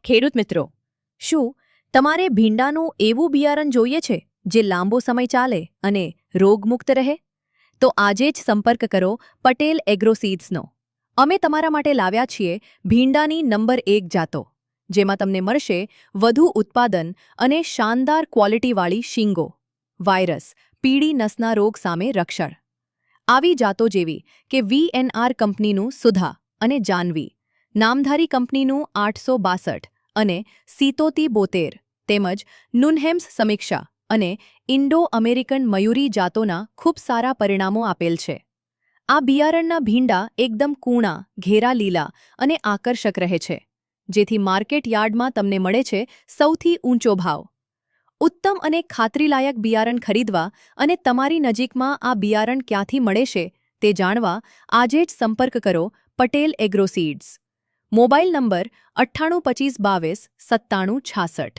ખેડૂત મિત્રો, શું તમારે ભીંડાનું એવું બિયારણ જોઈએ છે જે લાંબો સમય ચાલે અને રોગમુક્ત રહે? તો આજે જ સંપર્ક કરો પટેલ એગ્રોસીડ્સનો. અમે તમારા માટે લાવ્યા છીએ ભીંડાની નંબર 1 જાતો, જેમાં તમને મળશે વધુ ઉત્પાદન અને શાનદાર ક્વોલિટીવાળી શીંગો, વાયરસ, પીળી નસના રોગ સામે રક્ષણ. આવી જાતો જેવી કે વીએનઆર કંપનીનું સુધા અને જાનવી, નામધારી કંપનીનું 862 અને સીતોતી 72, તેમજ નુનહેમ્સ સમીક્ષા અને ઇન્ડો અમેરિકન મયુરી જાતોના ખૂબ સારા પરિણામો આપેલ છે. આ બિયારણના ભીંડા એકદમ કૂણા, ઘેરા લીલા અને આકર્ષક રહે છે, જેથી માર્કેટ યાર્ડમાં તમને મળે છે સૌથી ઊંચો ભાવ. ઉત્તમ અને ખાતરીલાયક બિયારણ ખરીદવા અને તમારી નજીકમાં આ બિયારણ ક્યાંથી મળે છે તે જાણવા આજે જ સંપર્ક કરો પટેલ એગ્રોસીડ્સ. Mobile number 9825229766.